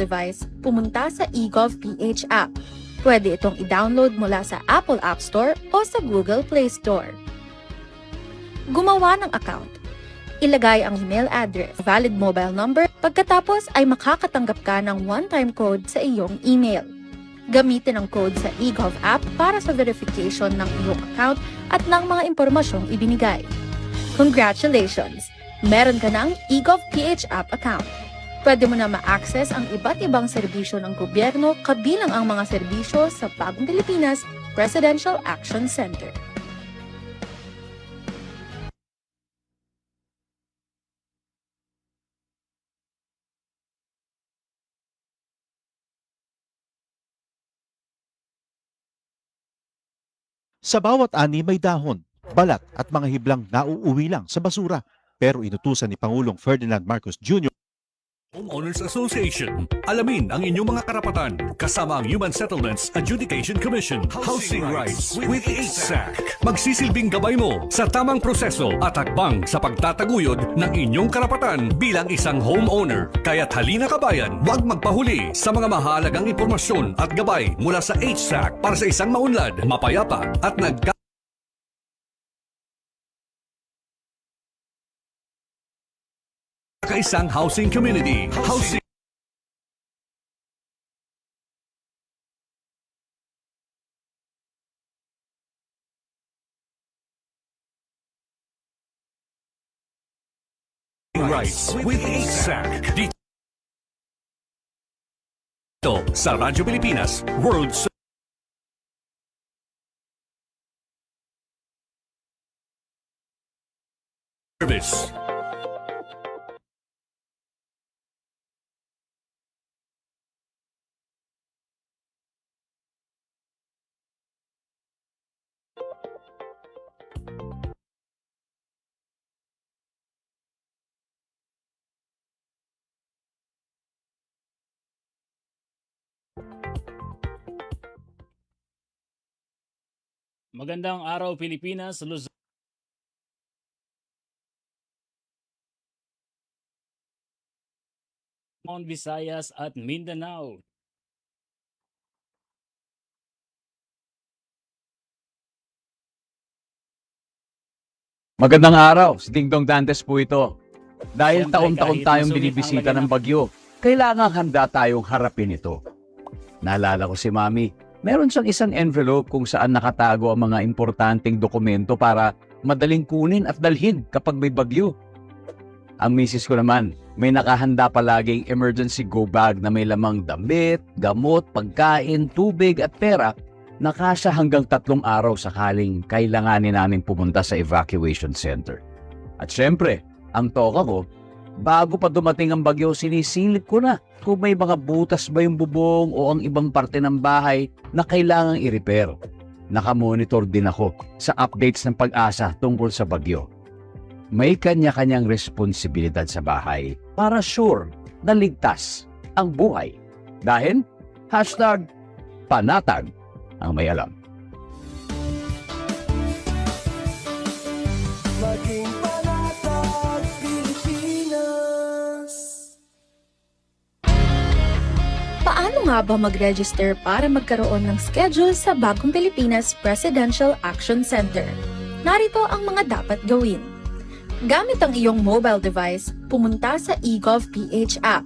device, pumunta sa eGov.ph app. Pwede itong i-download mula sa Apple App Store o sa Google Play Store. Gumawa ng account. Ilagay ang email address, valid mobile number, pagkatapos ay makakatanggap ka ng one-time code sa iyong email. Gamitin ang code sa eGov app para sa verification ng iyong account at ng mga impormasyong ibinigay. Congratulations! Meron ka ng eGov.ph app account. Pwede mo na ma-access ang iba't ibang serbisyo ng gobyerno kabilang ang mga serbisyo sa Bagong Pilipinas Presidential Action Center. Sa bawat ani may dahon, balat at mga hiblang nauuwi lang sa basura. Pero inutusan ni Pangulong Ferdinand Marcos Jr. Homeowners Association. Alamin ang inyong mga karapatan kasama ang Human Settlements Adjudication Commission. Housing Rights with HSAC. Magsisilbing gabay mo sa tamang proseso at hakbang sa pagtataguyod ng inyong karapatan bilang isang homeowner. Kaya't halina kabayan, huwag magpahuli sa mga mahalagang impormasyon at gabay mula sa HSAC para sa isang maunlad, mapayapa at kaisang housing community. Housing Rights with HSAC. Dito sa Radyo Pilipinas World Service. Magandang araw Pilipinas, Luzon, Visayas at Mindanao. Magandang araw, si Dingdong Dantes po ito. Dahil Siyempre, taon-taon kahit tayong masungit ang binibisita ng laganap. bagyo, kailangan handa tayong harapin ito. Naalala ko si Mami, meron siyang isang envelope kung saan nakatago ang mga importanteng dokumento para madaling kunin at dalhin kapag may bagyo. Ang misis ko naman, may nakahanda palaging emergency go bag na may lamang damit, gamot, pagkain, tubig at pera na kasya hanggang 3 araw sakaling kailanganin namin pumunta sa evacuation center. At syempre, ang toka ko, bago pa dumating ang bagyo, sinisilip ko na kung may mga butas ba yung bubong o ang ibang parte ng bahay na kailangang i-repair. Nakamonitor din ako sa updates ng pag-asa tungkol sa bagyo. May kanya-kanyang responsibilidad sa bahay para sure na ligtas ang buhay. Dahil, #panatag ang may alam. Maging panatag Pilipinas. Paano nga ba mag-register para magkaroon ng schedule sa Bagong Pilipinas Presidential Action Center? Narito ang mga dapat gawin. Gamit ang iyong mobile device, pumunta sa eGov.ph app.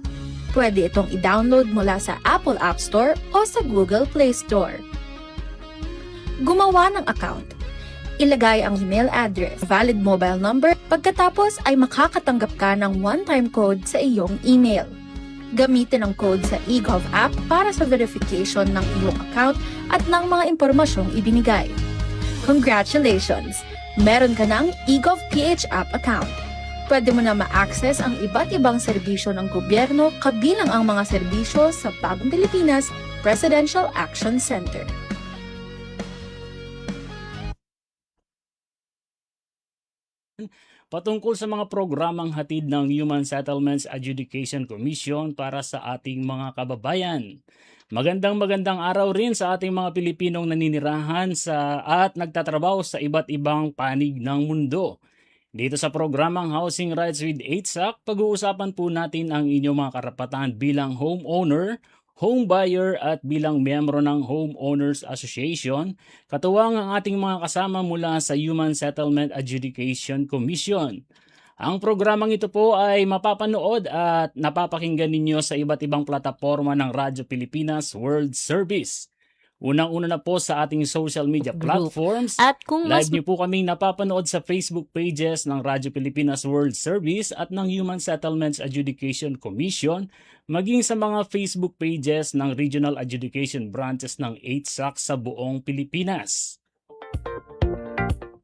Pwede itong i-download mula sa Apple App Store o sa Google Play Store. Gumawa ng account. Ilagay ang email address, valid mobile number, pagkatapos ay makakatanggap ka ng one-time code sa iyong email. Gamitin ang code sa eGov app para sa verification ng iyong account at ng mga impormasyong ibinigay. Congratulations! Meron ka ng eGov.ph app account. Pwede mo na ma-access ang iba't ibang serbisyo ng gobyerno kabilang ang mga serbisyo sa Bagong Pilipinas Presidential Action Center. Patungkol sa mga programang hatid ng Human Settlements Adjudication Commission para sa ating mga kababayan. Magandang araw rin sa ating mga Pilipinong naninirahan at nagtatrabaho sa iba't ibang panig ng mundo. Dito sa programang Housing Rights with 8SAC, pag-uusapan po natin ang inyong mga karapatan bilang homeowner, home buyer at bilang miyembro ng Homeowners Association, katuwang ang ating mga kasama mula sa Human Settlement Adjudication Commission. Ang programang ito po ay mapapanood at napapakinggan ninyo sa iba't ibang plataforma ng Radyo Pilipinas World Service. Unang-una na po sa ating social media platforms. At kung mas Live niyo po kaming napapanood sa Facebook pages ng Radyo Pilipinas World Service at ng Human Settlements Adjudication Commission, maging sa mga Facebook pages ng Regional Adjudication Branches ng 8SAC sa buong Pilipinas.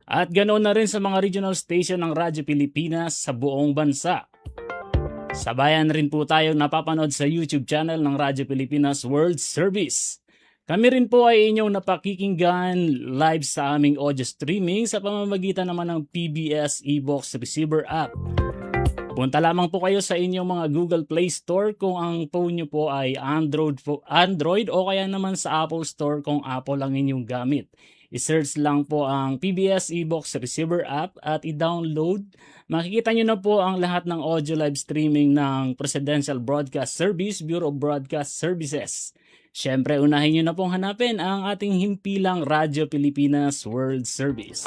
At ganoon na rin sa mga regional station ng Radyo Pilipinas sa buong bansa. Sabayan rin po tayong napapanood sa YouTube channel ng Radyo Pilipinas World Service. Kami rin po ay inyong napakikinggan live sa aming audio streaming sa pamamagitan naman ng PBS eBox Receiver app. Punta lamang po kayo sa inyong mga Google Play Store kung ang phone nyo po ay Android o kaya naman sa Apple Store kung Apple ang inyong gamit. I-search lang po ang PBS eBox Receiver app at i-download. Makikita nyo na po ang lahat ng audio live streaming ng Presidential Broadcast Service, Bureau of Broadcast Services. Siyempre, unahin nyo na pong hanapin ang ating himpilang Radyo Pilipinas World Service.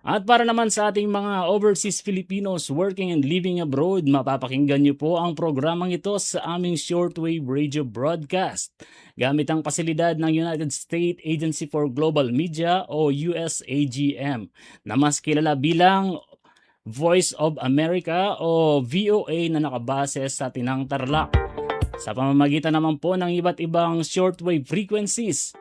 At para naman sa ating mga overseas Filipinos working and living abroad, mapapakinggan nyo po ang programang ito sa aming shortwave radio broadcast gamit ang pasilidad ng United States Agency for Global Media o USAGM na mas kilala bilang Voice of America o VOA na nakabase sa Tinang Tarlac. Sa pamamagitan naman po ng iba't ibang shortwave frequencies,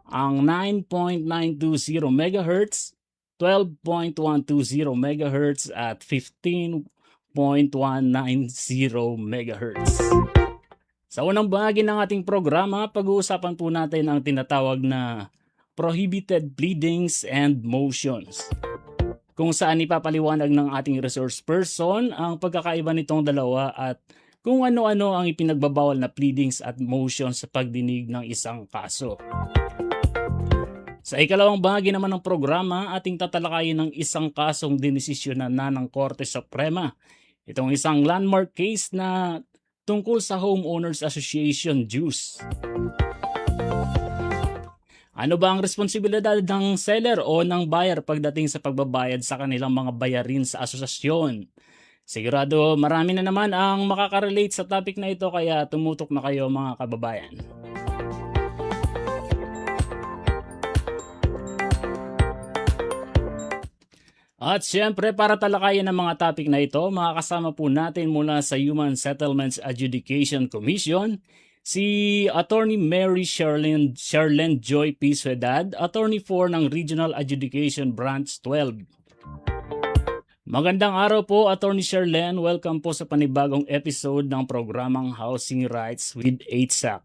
ang 9.920 MHz, 12.120 MHz at 15.190 MHz. Sa unang bahagi ng ating programa, pag-uusapan po natin ang tinatawag na prohibited pleadings and motions, kung saan ipapaliwanag ng ating resource person ang pagkakaiba nitong dalawa at kung ano-ano ang ipinagbabawal na pleadings at motions sa pagdinig ng isang kaso. Sa ikalawang bahagi naman ng programa, ating tatalakayin ng isang kasong dinesisyonan na ng Korte Suprema. Itong isang landmark case na tungkol sa Homeowners Association dues. Ano ba ang responsibilidad ng seller o ng buyer pagdating sa pagbabayad sa kanilang mga bayarin sa asosasyon? Sigurado marami na naman ang makaka-relate sa topic na ito kaya tumutok na kayo mga kababayan. At syempre para talakayan ang mga topic na ito, makakasama po natin mula sa Human Settlements Adjudication Commission, si Attorney Mary Charlene Joy P. Suedad, Attorney 4 ng Regional Adjudication Branch 12. Magandang araw po, Attorney Charlene. Welcome po sa panibagong episode ng programang Housing Rights with 8SAC.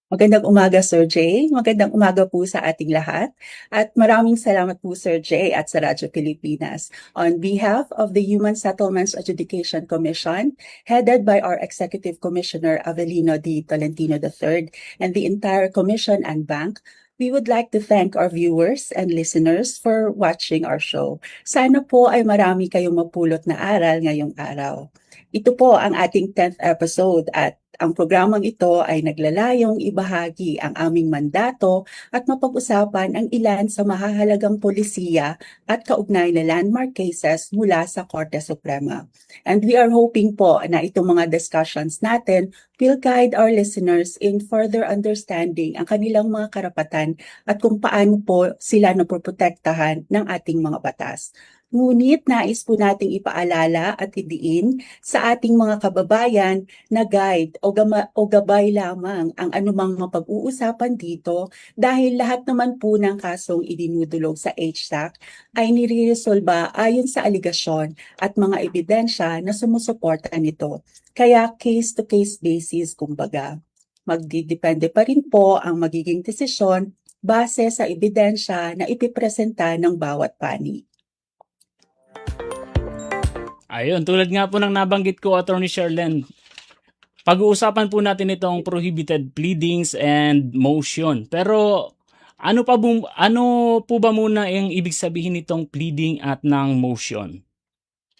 Magandang umaga, Sir Jay. Magandang umaga po sa ating lahat. At maraming salamat po, Sir Jay, at sa Radyo Pilipinas. On behalf of the Human Settlements Adjudication Commission, headed by our Executive Commissioner Avelino D. Tolentino III, and the entire Commission and Bank, we would like to thank our viewers and listeners for watching our show. Sana po ay marami kayong mapulot na aral ngayong araw. Ito po ang ating 10th episode at ang programang ito ay naglalayong ibahagi ang aming mandato at mapag-usapan ang ilan sa mahahalagang polisiya at kaugnay na landmark cases mula sa Korte Suprema. And we are hoping po na itong mga discussions natin will guide our listeners in further understanding ang kanilang mga karapatan at kung paano po sila napoprotektahan ng ating mga batas. Ngunit nais po nating ipaalala at idiin sa ating mga kababayan na guide o gabay lamang ang anumang mapag-uusapan dito dahil lahat naman po ng kasong idinudulog sa HSAC ay nire-resolba ayon sa aligasyon at mga ebidensya na sumusuporta nito. Kaya case-to-case basis kumbaga. Magdidepende pa rin po ang magiging desisyon base sa ebidensya na ipipresenta ng bawat panig. Ayun, tulad nga po ng nabanggit ko, Attorney Charlene, pag-uusapan po natin itong prohibited pleadings and motion. Pero Ano po ba muna ang ibig sabihin nitong pleading at ng motion?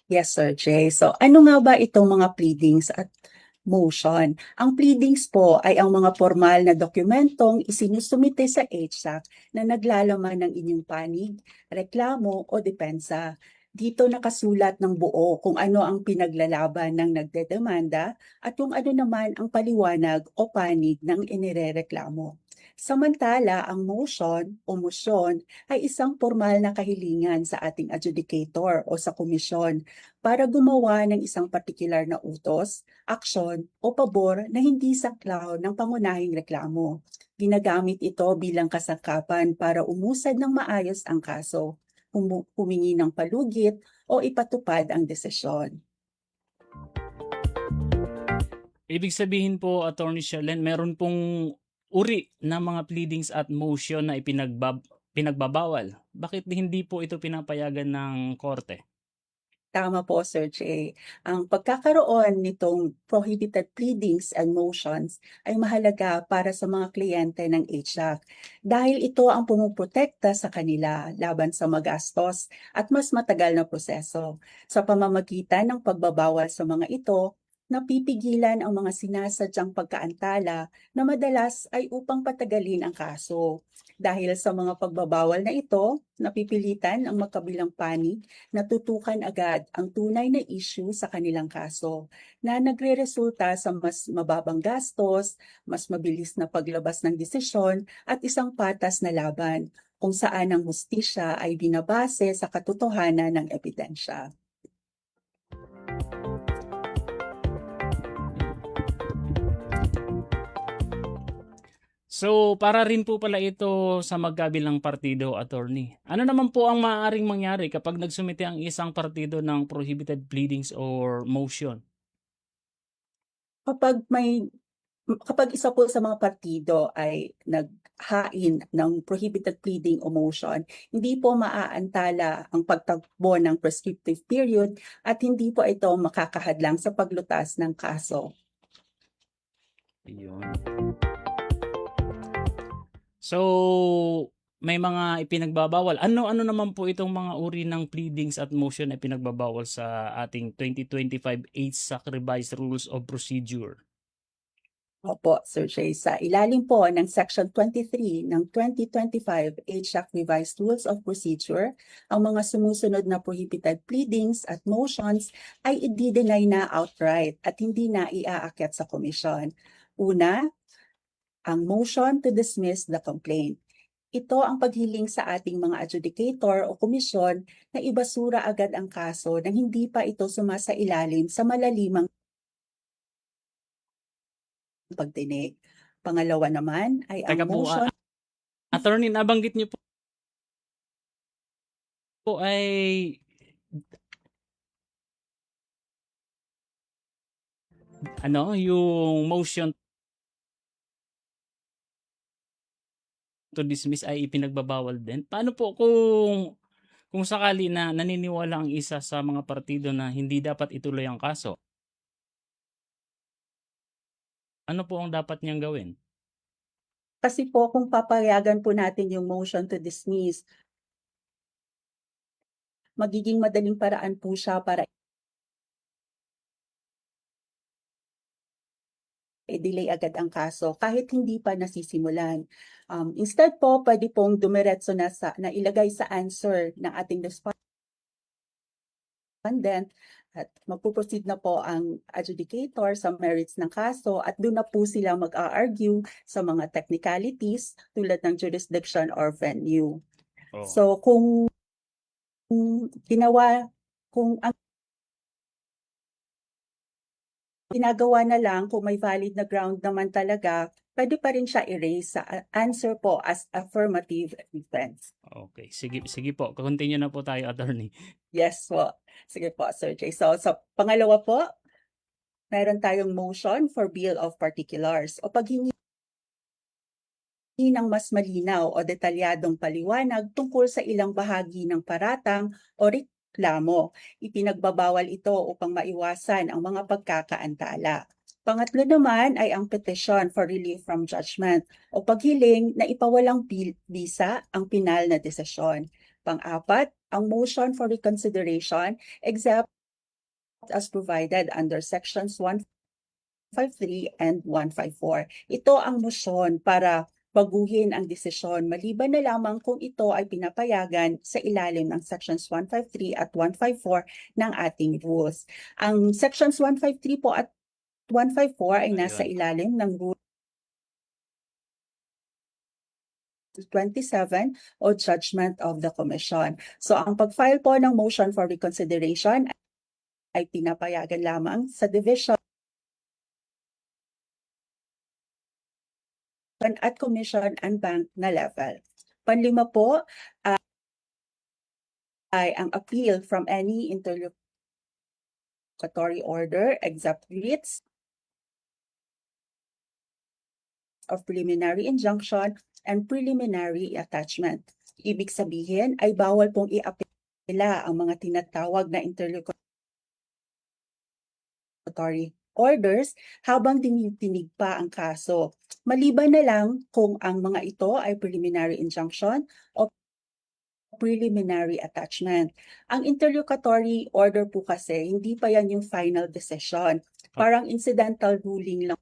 Yes, Sir Jay. So, ano nga ba itong mga pleadings at motion? Ang pleadings po ay ang mga formal na dokumentong isinusumite sa HSAC na naglalaman ng inyong panig, reklamo o depensa. Dito nakasulat ng buo kung ano ang pinaglalaban ng nagdedemanda at kung ano naman ang paliwanag o panig ng inirereklamo. Samantala, ang motion o motion ay isang formal na kahilingan sa ating adjudicator o sa komisyon para gumawa ng isang partikular na utos, aksyon o pabor na hindi saklaw ng pangunahing reklamo. Ginagamit ito bilang kasangkapan para umusad ng maayos ang kaso, humingi ng palugit o ipatupad ang desisyon. Ibig sabihin po, Attorney Sherlyn, meron pong uri ng mga pleadings at motion na pinagbabawal. Bakit hindi po ito pinapayagan ng korte? Tama po, Sir Jay. Ang pagkakaroon nitong prohibited pleadings and motions ay mahalaga para sa mga kliyente ng HSAC dahil ito ang pumuprotekta sa kanila laban sa magastos at mas matagal na proseso. Sa pamamagitan ng pagbabawal sa mga ito, napipigilan ang mga sinasadyang pagkaantala na madalas ay upang patagalin ang kaso. Dahil sa mga pagbabawal na ito, napipilitan ang magkabilang panig na tutukan agad ang tunay na issue sa kanilang kaso na nagreresulta sa mas mababang gastos, mas mabilis na paglabas ng desisyon at isang patas na laban kung saan ang hustisya ay binabase sa katotohanan ng ebidensya. So, para rin po pala ito sa magkabilang partido, Attorney. Ano naman po ang maaaring mangyari kapag nagsumite ang isang partido ng prohibited pleadings or motion? Kapag isa po sa mga partido ay naghain ng prohibited pleading o motion, hindi po maaantala ang pagtakbo ng prescriptive period at hindi po ito makakahadlang sa paglutas ng kaso. Yun. So, may mga ipinagbabawal. Ano naman po itong mga uri ng pleadings at motion na ipinagbabawal sa ating 2025 HSAC Revised Rules of Procedure? Opo, Sir Jay. Sa ilalim po ng Section 23 ng 2025 HSAC Revised Rules of Procedure, ang mga sumusunod na prohibited pleadings at motions ay i-deny na outright at hindi na iaakyat sa komisyon. Una, ang motion to dismiss the complaint. Ito ang paghiling sa ating mga adjudicator o komisyon na ibasura agad ang kaso nang hindi pa ito sumasailalim sa malalimang pagdinig. Pangalawa naman ay ang Teka po, motion Attorney, nabanggit niyo po ay yung motion to dismiss ay ipinagbabawal din. Paano po kung sakali na naniniwala ang isa sa mga partido na hindi dapat ituloy ang kaso? Ano po ang dapat niyang gawin? kasi po kung papayagan po natin yung motion to dismiss, magiging madaling paraan po siya para i-delay agad ang kaso kahit hindi pa nasisimulan. Instead po, pwede pong dumiretso na ilagay sa answer ng ating respondent at magpuproceed na po ang adjudicator sa merits ng kaso at doon na po sila mag-argue sa mga technicalities tulad ng jurisdiction or venue. Oh. So kung ang ginagawa na lang kung may valid na ground naman talaga, pwede pa rin siya erase sa answer po as affirmative defense. Okay, sige po. Continue na po tayo, Attorney. Yes po. Sige po, Sir Jay. So sa pangalawa po, meron tayong motion for bill of particulars o paghingi ng mas malinaw o detalyadong paliwanag tungkol sa ilang bahagi ng paratang o reklamo. Ipinagbabawal ito upang maiwasan ang mga pagkakaantala. Pangatlo naman ay ang petition for relief from judgment o paghiling na ipawalang bisa ang pinal na desisyon. Pang-apat, ang motion for reconsideration except as provided under sections 153 and 154. Ito ang motion para baguhin ang desisyon maliban na lamang kung ito ay pinapayagan sa ilalim ng sections 153 at 154 ng ating rules. Ang sections 153 po at 154 ay nasa ilalim ng Rule 27 o Judgment of the Commission. So ang pag-file po ng motion for reconsideration ay pinapayagan lamang sa division at commission and bank na level. Panlima po ay ang appeal from any interlocutory order except writs of preliminary injunction and preliminary attachment. Ibig sabihin ay bawal pong i-apela ang mga tinatawag na interlocutory orders habang tinitig pa ang kaso. Maliban na lang kung ang mga ito ay preliminary injunction o preliminary attachment. Ang interlocutory order po kasi, hindi pa yan yung final decision. Parang incidental ruling lang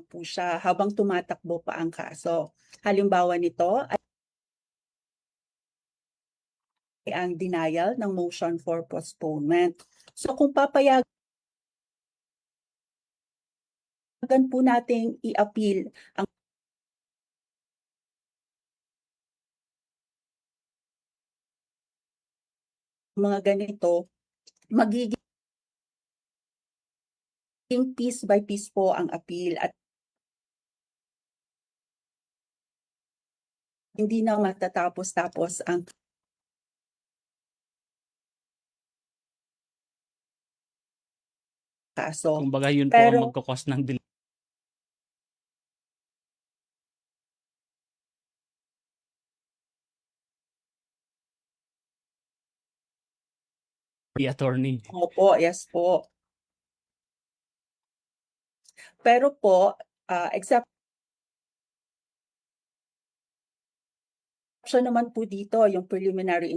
po siya habang tumatakbo pa ang kaso. Halimbawa nito ay ang denial ng motion for postponement. So kung papayagan po nating i-appeal ang mga ganito, magiging piece by piece po ang appeal at hindi na matatapos-tapos ang kaso. Kumbaga yun po Pero- ang magkakos ng delay. Attorney. Opo, yes po. Pero po, exception naman po dito yung preliminary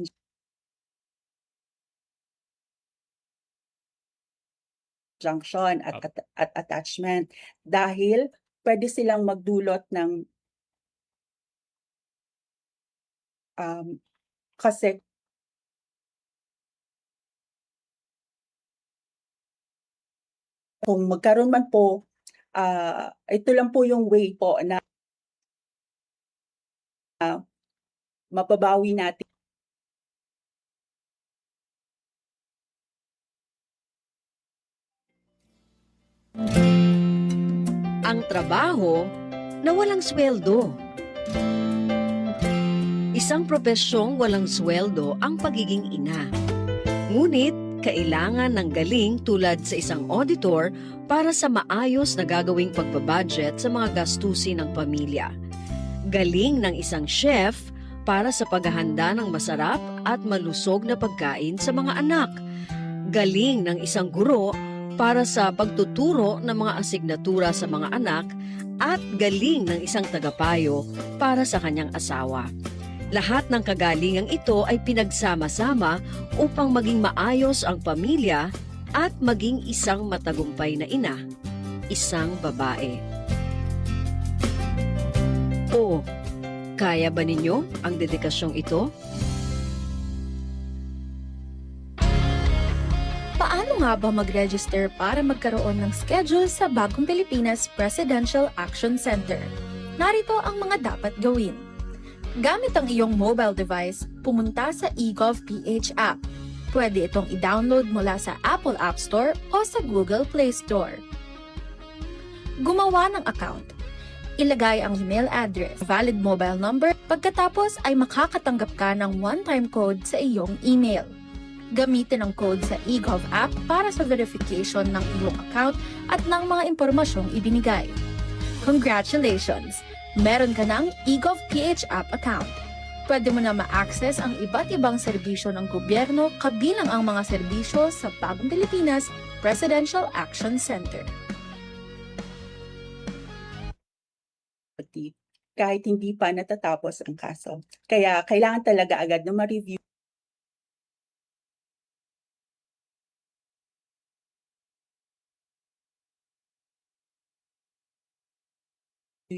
injunction at attachment dahil pwede silang magdulot ng kasi kung magkaroon man po, ito lang po yung way po na mapabawi natin ang trabaho na walang sweldo. Isang propesyong walang sweldo ang pagiging ina. Ngunit, kailangan ng galing tulad sa isang auditor para sa maayos na gagawing pagbabudget sa mga gastusin ng pamilya. Galing ng isang chef para sa paghahanda ng masarap at malusog na pagkain sa mga anak. Galing ng isang guro para sa pagtuturo ng mga asignatura sa mga anak at galing ng isang tagapayo para sa kanyang asawa. Lahat ng kagalingang ito ay pinagsama-sama upang maging maayos ang pamilya at maging isang matagumpay na ina, isang babae. O, kaya ba ninyo ang dedikasyong ito? Paano nga ba mag-register para magkaroon ng schedule sa Bagong Pilipinas Presidential Action Center? Narito ang mga dapat gawin. Gamit ang iyong mobile device, pumunta sa eGovPH app. Pwede itong i-download mula sa Apple App Store o sa Google Play Store. Gumawa ng account. Ilagay ang email address, valid mobile number, pagkatapos ay makakatanggap ka ng one-time code sa iyong email. Gamitin ang code sa eGov app para sa verification ng iyong account at ng mga impormasyong ibinigay. Congratulations! Meron ka ng eGovPH app account. Pwede mo na ma-access ang iba't ibang serbisyo ng gobyerno kabilang ang mga serbisyo sa Bagong Pilipinas Presidential Action Center. Kahit hindi pa natatapos ang kaso. Kaya kailangan talaga agad na ma-review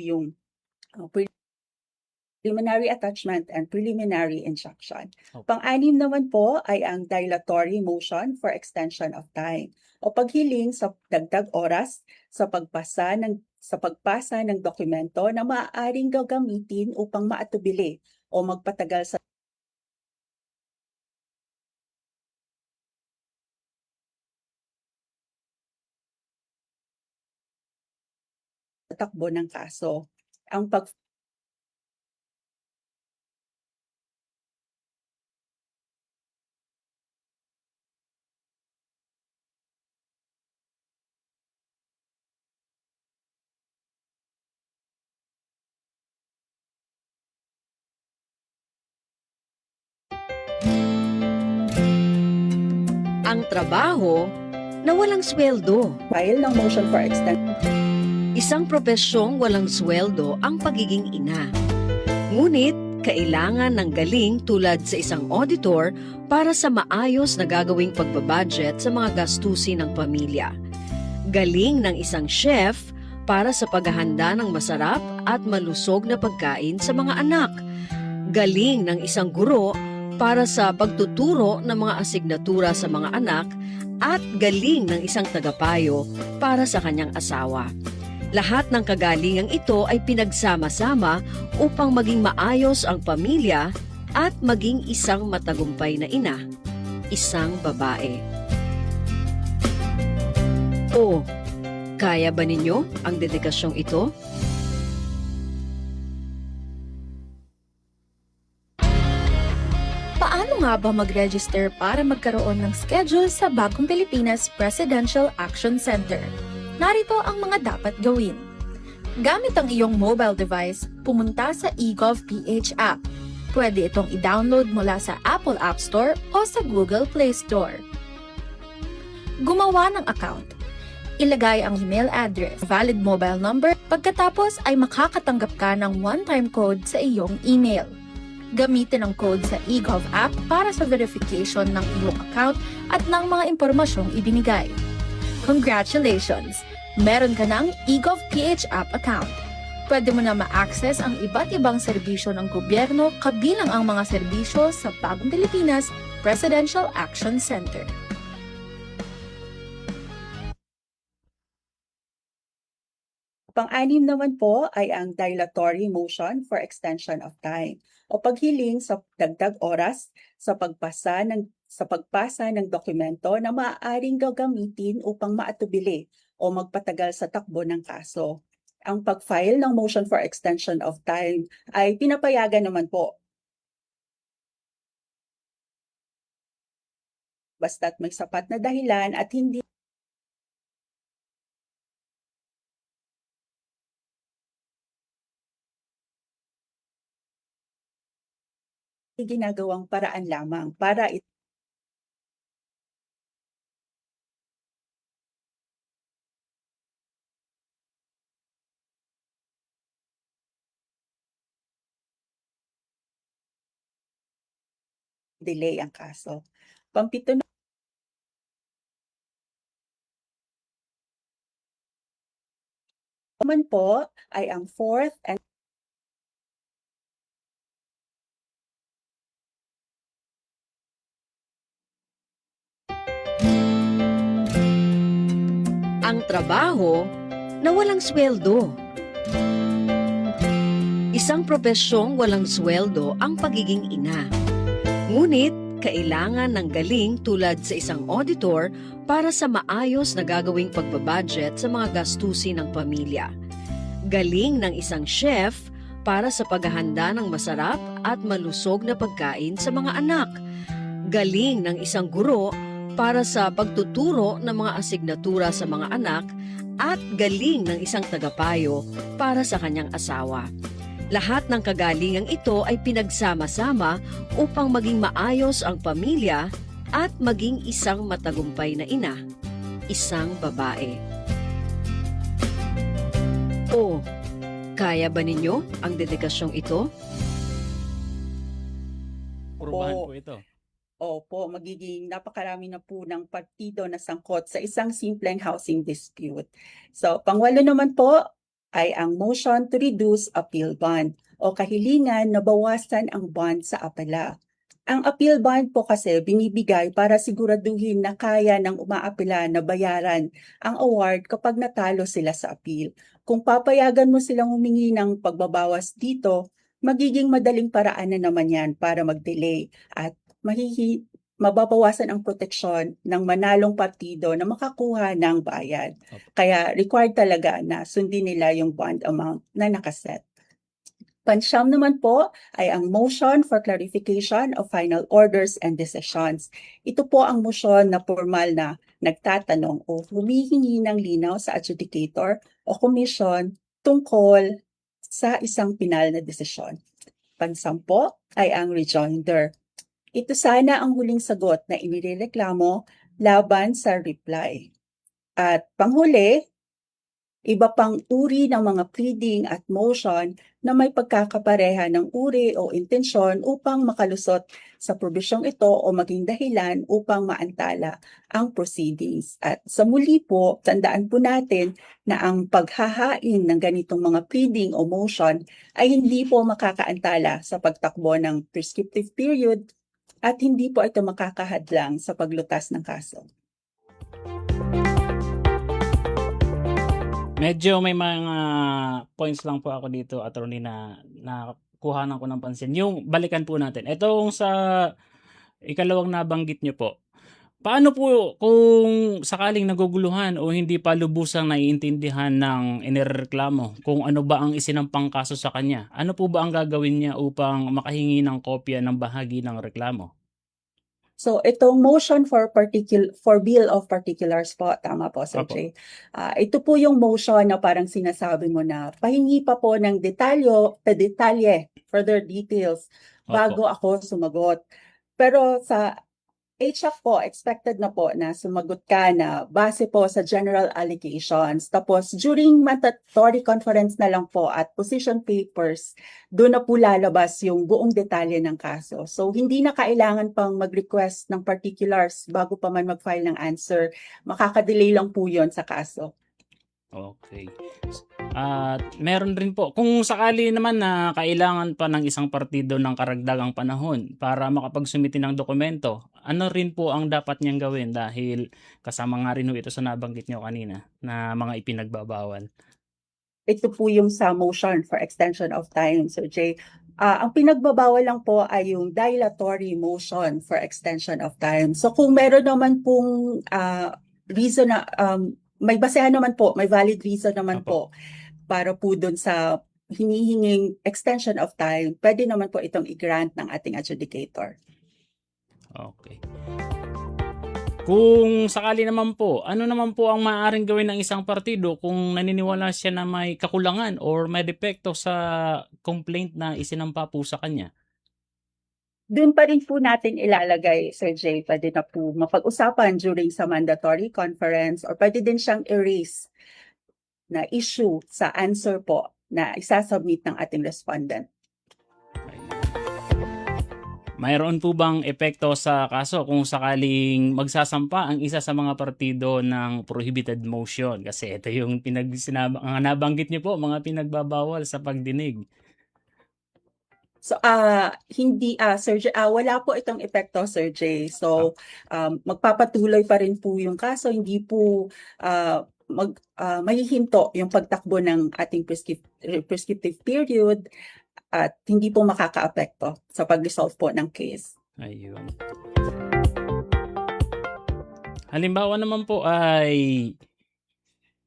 yung preliminary attachment and preliminary injunction. Okay. Pang-anim naman po ay ang dilatory motion for extension of time o paghiling sa dagdag oras sa pagpasa ng dokumento na maaaring gagamitin upang maatubili o magpatagal sa takbo ng kaso. Ang pag Ang trabaho na walang sweldo. file ng motion for extension Isang propesyong walang sweldo ang pagiging ina. Ngunit, kailangan ng galing tulad sa isang auditor para sa maayos na gagawing pagbabudget sa mga gastusin ng pamilya. Galing ng isang chef para sa paghahanda ng masarap at malusog na pagkain sa mga anak. Galing ng isang guro para sa pagtuturo ng mga asignatura sa mga anak at galing ng isang tagapayo para sa kanyang asawa. Lahat ng kagalingang ito ay pinagsama-sama upang maging maayos ang pamilya at maging isang matagumpay na ina, isang babae. O, kaya ba ninyo ang dedikasyong ito? Paano nga ba mag-register para magkaroon ng schedule sa Bagong Pilipinas Presidential Action Center? Narito ang mga dapat gawin. Gamit ang iyong mobile device, pumunta sa eGov.ph app. Pwede itong i-download mula sa Apple App Store o sa Google Play Store. Gumawa ng account. Ilagay ang email address, valid mobile number, pagkatapos ay makakatanggap ka ng one-time code sa iyong email. Gamitin ang code sa eGov app para sa verification ng iyong account at ng mga impormasyong ibinigay. Congratulations! Meron ka ng eGov.ph app account. Pwede mo na ma-access ang iba't ibang serbisyo ng gobyerno kabilang ang mga serbisyo sa Bagong Pilipinas Presidential Action Center. Pang-anim naman po ay ang dilatory motion for extension of time o paghiling sa dagdag oras sa pagpasa ng dokumento na maaaring gagamitin upang maatubili o magpatagal sa takbo ng kaso. Ang pag-file ng motion for extension of time ay pinapayagan naman po. Basta't may sapat na dahilan at hindi ginagawang paraan lamang para delay ang kaso. Pampito naman po ay ang fourth and Ang trabaho na walang sweldo. Isang propesyong walang sweldo ang pagiging ina. Ngunit, kailangan ng galing tulad sa isang auditor para sa maayos na gagawing pagbabudget sa mga gastusin ng pamilya. Galing ng isang chef para sa paghahanda ng masarap at malusog na pagkain sa mga anak. Galing ng isang guro para sa pagtuturo ng mga asignatura sa mga anak at galing ng isang tagapayo para sa kanyang asawa. Lahat ng kagalingang ito ay pinagsama-sama upang maging maayos ang pamilya at maging isang matagumpay na ina, isang babae. O, kaya ba ninyo ang dedikasyong ito? Prubahan Oo. po ito. Opo, magiging napakarami na po ng partido na sangkot sa isang simpleng housing dispute. So, pangwalo naman po ay ang motion to reduce appeal bond o kahilingan na bawasan ang bond sa apela. Ang appeal bond po kasi binibigay para siguraduhin na kaya ng umaapela na bayaran ang award kapag natalo sila sa appeal. Kung papayagan mo silang humingi ng pagbabawas dito, magiging madaling paraan na naman yan para mag-delay at mababawasan ang proteksyon ng manalong partido na makakuha ng bayad. Kaya required talaga na sundin nila yung bond amount na nakaset. Pansyam naman po ay ang motion for clarification of final orders and decisions. Ito po ang motion na formal na nagtatanong o humihingi ng linaw sa adjudicator o commission tungkol sa isang pinal na desisyon. Pansampo ay ang rejoinder. Ito sana ang huling sagot na inireklamo laban sa reply. At panghuli, iba pang uri ng mga pleading at motion na may pagkakapareha ng uri o intensyon upang makalusot sa probisyong ito o maging dahilan upang maantala ang proceedings. At sa muli po, tandaan po natin na ang paghahain ng ganitong mga pleading o motion ay hindi po makakaantala sa pagtakbo ng prescriptive period at hindi po ito makakahadlang sa paglutas ng kaso. Medyo may mga points lang po ako dito, attorney, na nakuhanan ko ng pansin. Yung balikan po natin. Itong sa ikalawang nabanggit nyo po. Paano po kung sakaling naguguluhan o hindi pa lubusang naiintindihan ng inireklamo kung ano ba ang isinampang kaso sa kanya? Ano po ba ang gagawin niya upang makahingi ng kopya ng bahagi ng reklamo? So itong motion for bill of particulars po, tama po Sir Opo. Jay. Ito po yung motion na parang sinasabi mo na pahingi pa po ng detalye, further details bago ako sumagot. Pero sa HF po, expected na po na sumagot ka na base po sa general allegations. Tapos during mandatory conference na lang po at position papers, doon na po lalabas yung buong detalye ng kaso. So hindi na kailangan pang mag-request ng particulars bago pa man mag-file ng answer. Makakadelay lang po yon sa kaso. Okay. At meron rin po, kung sakali naman na kailangan pa ng isang partido ng karagdagang panahon para makapagsumiti ng dokumento, ano rin po ang dapat niyang gawin dahil kasama nga rin ito sa nabanggit niyo kanina na mga ipinagbabawal? Ito po yung sa motion for extension of time, Sir Jay. Ang pinagbabawal lang po ay yung dilatory motion for extension of time. So kung meron naman pong reason na may basehan naman po, may valid reason naman Opo. po para po dun sa hinihinging extension of time, pwede naman po itong i-grant ng ating adjudicator. Okay. Kung sakali naman po, ano naman po ang maaaring gawin ng isang partido kung naniniwala siya na may kakulangan or may depekto sa complaint na isinampa po sa kanya? Doon pa rin po natin ilalagay, Sir Jay, pwede na po mapag-usapan during sa mandatory conference or pwede din siyang erase na issue sa answer po na isasubmit ng ating respondent. Mayroon po bang epekto sa kaso kung sakaling magsasampa ang isa sa mga partido ng prohibited motion? Kasi ito yung nabanggit niyo po, mga pinagbabawal sa pagdinig. So hindi Sir Jay, wala po itong epekto, Sir Jay. So magpapatuloy pa rin po yung kaso, hindi po mahihinto yung pagtakbo ng ating prescriptive period at hindi po makakaapekto sa pag-resolve po ng case. Ayun. Halimbawa naman po ay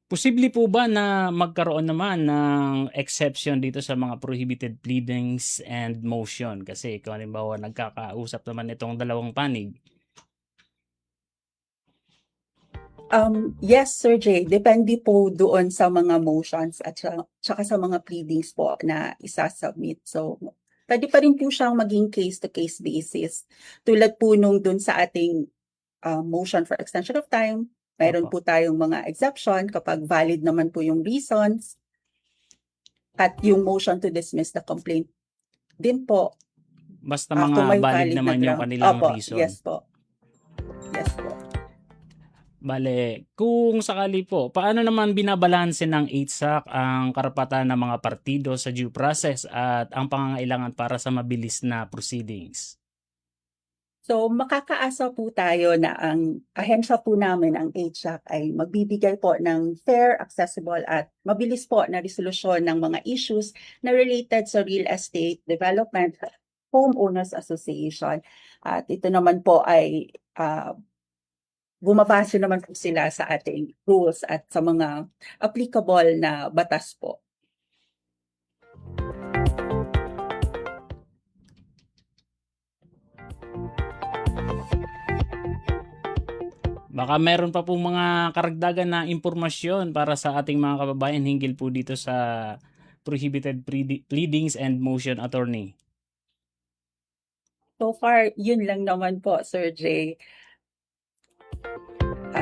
posible po ba na magkaroon naman ng exception dito sa mga prohibited pleadings and motion? Kasi kung halimbawa nagkakausap naman itong dalawang panig. Yes, Sir Jay. Depende po doon sa mga motions at tsaka sa mga pleadings po na isasubmit. So, pwede pa rin po siyang maging case-to-case basis. Tulad po nung doon sa ating motion for extension of time, mayroon po tayong mga exception kapag valid naman po yung reasons. At yung motion to dismiss the complaint din po. Basta kung mga may valid na naman yung ground. kanilang Opo, reason. yes po. Yes po. Bale, kung sakali po, paano naman binabalanse ng 8SAC ang karapatan ng mga partido sa due process at ang pangangailangan para sa mabilis na proceedings? So makakaasa po tayo na ang ahensya po namin, ang HSAC, ay magbibigay po ng fair, accessible at mabilis po na resolusyon ng mga issues na related sa real estate development homeowners association. At ito naman po ay bumabase naman po sila sa ating rules at sa mga applicable na batas po. Baka meron pa pong mga karagdagan na impormasyon para sa ating mga kababayan hinggil po dito sa prohibited pleadings and motion, attorney. So far, yun lang naman po, Sir Jay.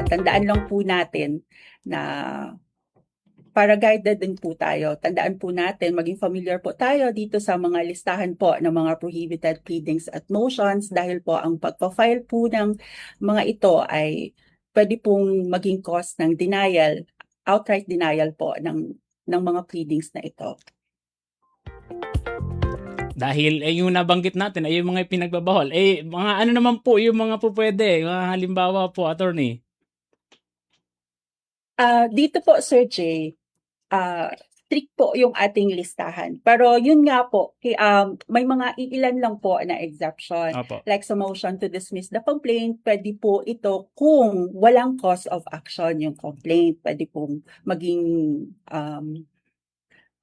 Tandaan lang po natin na para guided din po tayo. Tandaan po natin, maging familiar po tayo dito sa mga listahan po ng mga prohibited pleadings at motions dahil po ang pagpa-file po ng mga ito ay pwede pong maging cause ng denial, outright denial po ng mga pleadings na ito. Dahil yung nabanggit natin ay yung mga pinagbabawal. Mga ano naman po yung mga po pwede? Mga halimbawa po, attorney. Dito po, Sir Jay, strict po yung ating listahan. Pero yun nga po, may mga iilan lang po na exception. Opo. Like sa motion to dismiss the complaint, pwede po ito kung walang cause of action yung complaint. Pwede po maging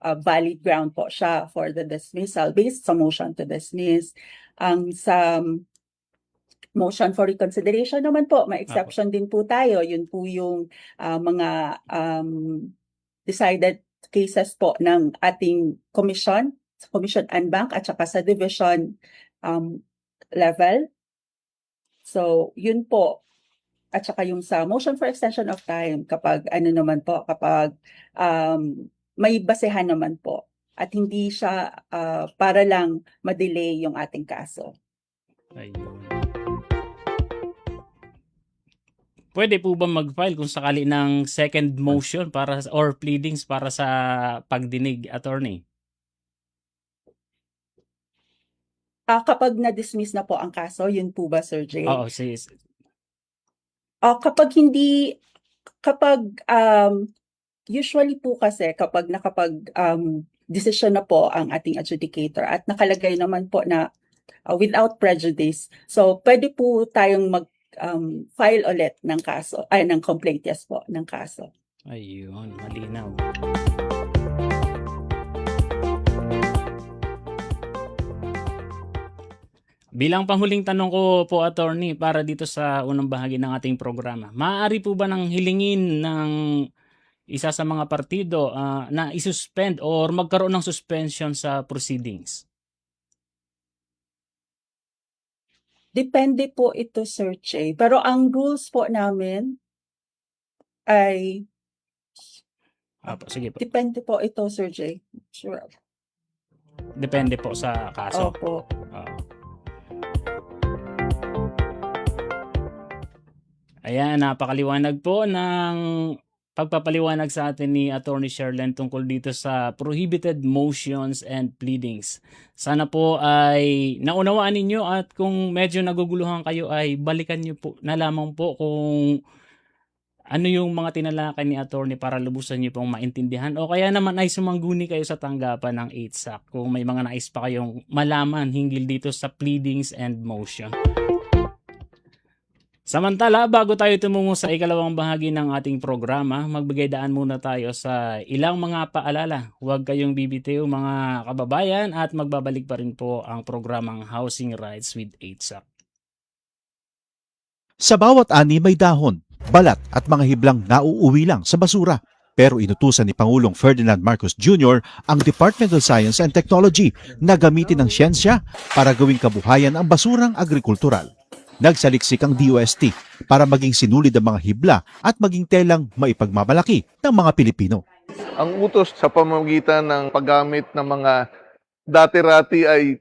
valid ground po siya for the dismissal based sa motion to dismiss. Sa motion for reconsideration naman po, may exception din po tayo. Yun po yung mga decided cases po ng ating commission and bank at saka sa division level. So, yun po. At saka yung sa motion for extension of time, kapag may basehan naman po at hindi siya para lang ma-delay yung ating kaso. Ayun. Pwede po ba mag-file kung sakali ng second motion para or pleadings para sa pagdinig, attorney? Kapag na-dismiss na po ang kaso, yun po ba, Sir Jay? Oo, sis. Usually po kasi kapag decision na po ang ating adjudicator at nakalagay naman po na without prejudice, so pwede po tayong file ulit ng kaso, ng complaint, yes po, ng kaso. Ayun, malinaw. Bilang panghuling tanong ko po, attorney, para dito sa unang bahagi ng ating programa, maaari po ba nang hilingin ng isa sa mga partido na isuspend or magkaroon ng suspension sa proceedings? Depende po ito, Sir Jay. Pero ang rules po namin ay Sige po. depende po ito, Sir Jay. Sure. Depende po sa kaso. Opo. Ayan, napakaliwanag po ng pagpapaliwanag sa atin ni Attorney Sherlyn tungkol dito sa prohibited motions and pleadings. Sana po ay naunawaan ninyo at kung medyo naguguluhan kayo ay balikan nyo po na lamang po kung ano yung mga tinalakay ni Attorney para lubusan nyo pong maintindihan o kaya naman ay sumangguni kayo sa tanggapan ng 8SAC kung may mga nais pa kayong malaman hinggil dito sa pleadings and motion. Samantala, bago tayo tumungo sa ikalawang bahagi ng ating programa, magbigay daan muna tayo sa ilang mga paalala. Huwag kayong bibitiw mga kababayan at magbabalik pa rin po ang programang Housing Rights with 8SAC. Sa bawat ani may dahon, balat at mga hiblang nauuwi lang sa basura. Pero inutusan ni Pangulong Ferdinand Marcos Jr. ang Department of Science and Technology na gamitin ang siyensya para gawing kabuhayan ang basurang agrikultural. Nagsaliksik ang DOST para maging sinulid ang mga hibla at maging telang maipagmamalaki ng mga Pilipino. Ang utos sa pamamagitan ng paggamit ng mga dati-rati ay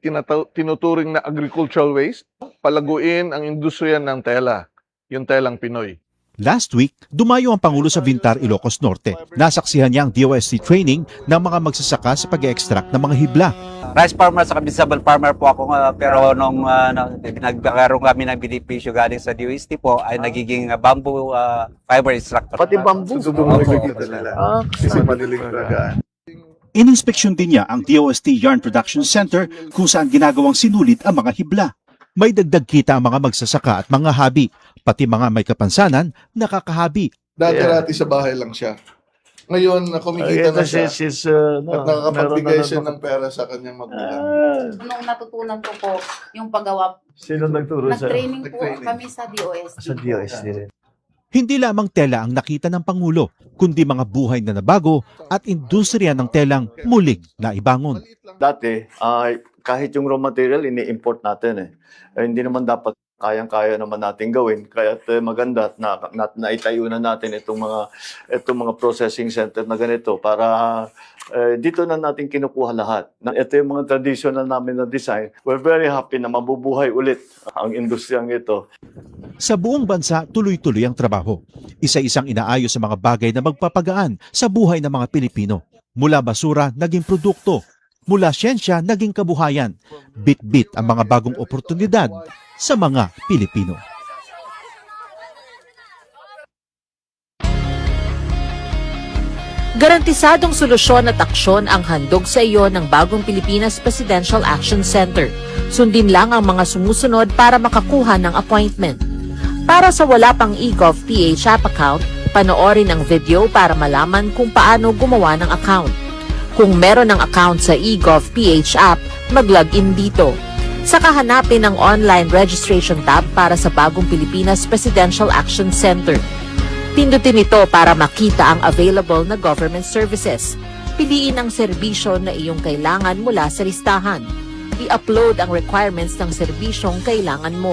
tinuturing na agricultural waste, palaguin ang industriya ng tela, yung telang Pinoy. Last week, dumayo ang Pangulo sa Vintar, Ilocos Norte. Nasaksihan niya ang DOST training ng mga magsasaka sa pag-extract ng mga hibla. Rice farmer sa vegetable farmer po ako pero nung nagkaroon kami ng benepisyo galing sa DOST po ay nagiging bamboo fiber extractor. Pati bamboo. Ininspeksyon din niya ang DOST Yarn Production Center kung saan ginagawang sinulid ang mga hibla. May dagdag kita ang mga magsasaka at mga hobby, pati mga may kapansanan, nakakahabi. Dati-rati sa bahay lang siya. Ngayon, kumikita na siya at nakakapagbigay siya ng pera sa kanyang magulang. Nung natutunan ko po yung paggawa, Sino nagturo nag-training po kami sa DOST. Sa DOST rin. Hindi lamang tela ang nakita ng Pangulo, kundi mga buhay na nabago at industriya ng telang muling naibangon. Dati, kahit yung raw material, ini-import natin hindi naman dapat kayang-kaya naman natin gawin. Kaya maganda na naitayo na natin itong mga processing center na ganito para dito na natin kinukuha lahat. Ito yung mga traditional namin na design. We're very happy na mabubuhay ulit ang industriyang ito. Sa buong bansa, tuloy-tuloy ang trabaho. Isa-isang inaayos sa mga bagay na magpapagaan sa buhay ng mga Pilipino. Mula basura, naging produkto. Mula siyensya, naging kabuhayan. Bit-bit ang mga bagong oportunidad sa mga Pilipino. Garantisadong solusyon at aksyon ang handog sa iyo ng Bagong Pilipinas Presidential Action Center. Sundin lang ang mga sumusunod para makakuha ng appointment. Para sa wala pang eGov.ph app account, panoorin ang video para malaman kung paano gumawa ng account. Kung meron ng account sa eGov.ph app, mag-login dito. Saka hanapin ang online registration tab para sa Bagong Pilipinas Presidential Action Center. Pindutin ito para makita ang available na government services. Piliin ang serbisyo na iyong kailangan mula sa listahan. I-upload ang requirements ng serbisyong kailangan mo.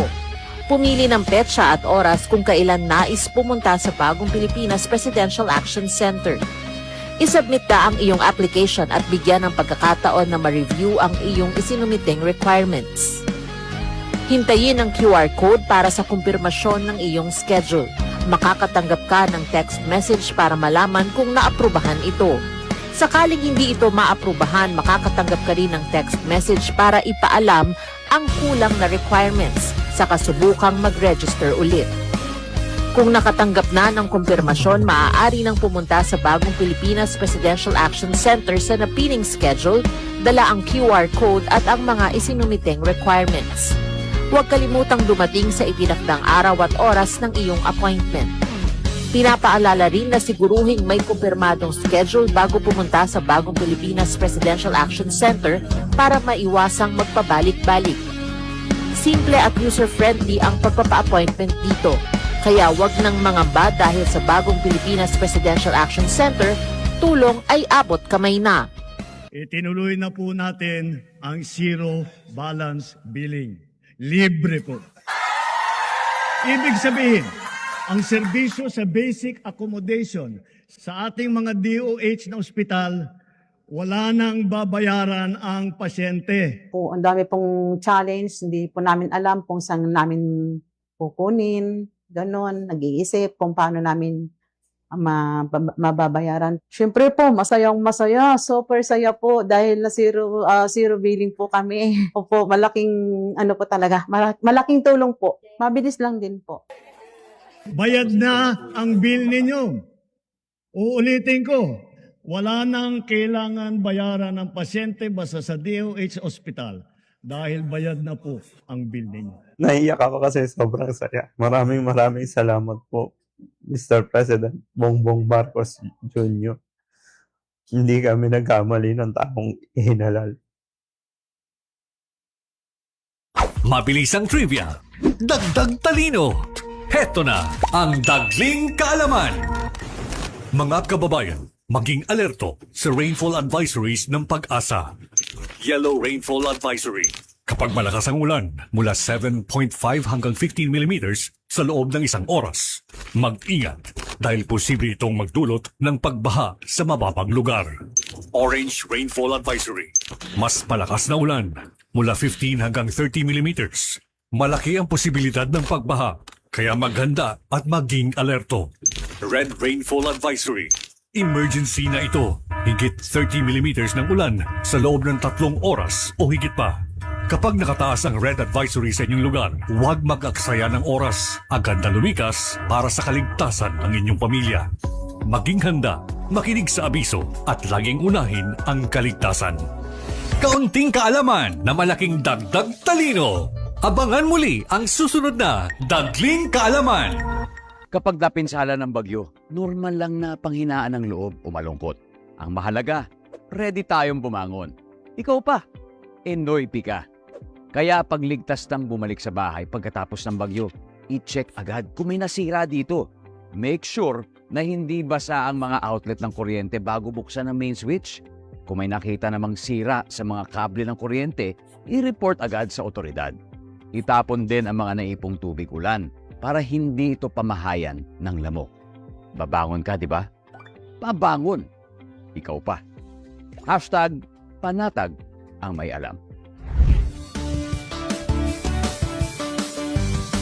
Pumili ng petsa at oras kung kailan nais pumunta sa Bagong Pilipinas Presidential Action Center. I-submit na ang iyong application at bigyan ng pagkakataon na ma-review ang iyong isinumiting requirements. Hintayin ang QR code para sa kumpirmasyon ng iyong schedule. Makakatanggap ka ng text message para malaman kung naaprubahan ito. Sakaling hindi ito maaprubahan, makakatanggap ka rin ng text message para ipaalam ang kulang na requirements sa kasubukang mag-register ulit. Kung nakatanggap na ng kumpirmasyon, maaari nang pumunta sa Bagong Pilipinas Presidential Action Center sa napiling schedule, dala ang QR code at ang mga isinumiting requirements. Huwag kalimutang dumating sa itinakdang araw at oras ng iyong appointment. Pinapaalala rin na siguruhing may kumpirmadong schedule bago pumunta sa Bagong Pilipinas Presidential Action Center para maiwasang magpabalik-balik. Simple at user-friendly ang pagpapa-appointment dito. Kaya wag nang mangamba dahil sa Bagong Pilipinas Presidential Action Center, tulong ay abot kamay na. Itinuloy na po natin ang zero balance billing. Libre po. Ibig sabihin, ang serbisyo sa basic accommodation sa ating mga DOH na ospital, wala nang babayaran ang pasyente. Po, ang dami pong challenge, hindi po namin alam kung saan namin kukunin. Ganon, nag-iisip kung paano namin mababayaran. Siyempre po, masayang-masaya. Super saya po dahil na zero billing po kami. Opo, malaking po talaga. Malaking tulong po. Mabilis lang din po. Bayad na ang bill ninyo. Uulitin ko, wala nang kailangan bayaran ng pasyente basta sa DOH Hospital dahil bayad na po ang bill ninyo. Naiyak ako kasi sobrang saya. Maraming salamat po, Mr. President Bongbong Marcos Jr. Hindi kami nagkamali ng taong ihinalal. Mabilisang trivia, dagdag talino, Heto na ang Dagling Kaalaman. Mga kababayan, maging alerto sa rainfall advisories ng Pag-asa. Yellow Rainfall Advisory. Kapag malakas ang ulan, mula 7.5 hanggang 15 millimeters sa loob ng isang oras. Mag-ingat dahil posible itong magdulot ng pagbaha sa mababang lugar. Orange Rainfall Advisory. Mas malakas na ulan, mula 15 hanggang 30 millimeters. Malaki ang posibilidad ng pagbaha, kaya maghanda at maging alerto. Red Rainfall Advisory. Emergency na ito. Higit 30 millimeters ng ulan sa loob ng 3 oras o higit pa. Kapag nakataas ang red advisory sa inyong lugar, huwag mag-aksaya ng oras. Agad na lumikas para sa kaligtasan ng inyong pamilya. Maging handa, makinig sa abiso at laging unahin ang kaligtasan. Kaunting kaalaman na malaking dagdag talino. Abangan muli ang susunod na Dagling Kaalaman. Kapag napinsala ng bagyo, normal lang na panghinaan ng loob o malungkot. Ang mahalaga, ready tayong bumangon. Ikaw pa, enoy ka. Kaya pagligtas ng bumalik sa bahay pagkatapos ng bagyo, i-check agad kung may nasira dito. Make sure na hindi basa ang mga outlet ng kuryente bago buksan ang main switch. Kung may nakita namang sira sa mga kable ng kuryente, i-report agad sa otoridad. Itapon din ang mga naipong tubig ulan para hindi ito pamahayan ng lamok. Babangon ka, di ba? Babangon. Ikaw pa. #panatag ang may alam.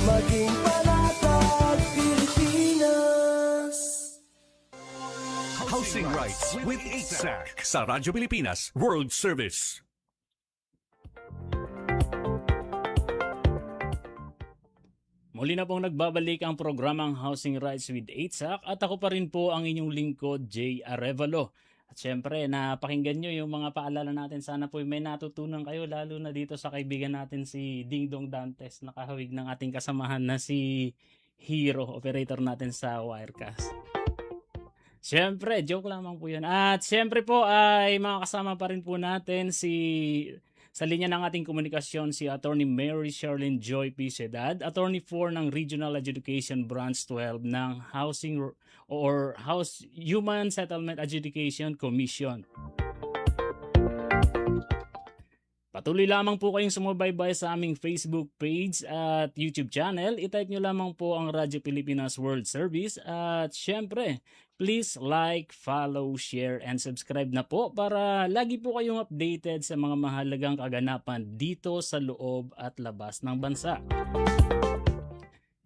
Maging panatag Pilipinas. Housing Rights with 8SAC sa Radyo Pilipinas World Service. Muli na pong nagbabalik ang programang Housing Rights with 8SAC at ako pa rin po ang inyong lingkod, Jay Arevalo. At syempre, napakinggan nyo yung mga paalala natin. Sana po may natutunan kayo, lalo na dito sa kaibigan natin si Ding Dong Dantes, nakahawig ng ating kasamahan na si Hero, operator natin sa Wirecast. Syempre, joke lamang po yun. At syempre po ay makakasama pa rin po natin sa linya ng ating komunikasyon si Attorney Mary Charlene Joy P. Sedad, Attorney 4 ng Regional Adjudication Branch 12 ng Human Settlement Adjudication Commission. Patuloy lamang po kayong sumubaybay sa aming Facebook page at YouTube channel. I-type nyo lamang po ang Radyo Pilipinas World Service. At syempre, please like, follow, share, and subscribe na po para lagi po kayong updated sa mga mahalagang kaganapan dito sa loob at labas ng bansa.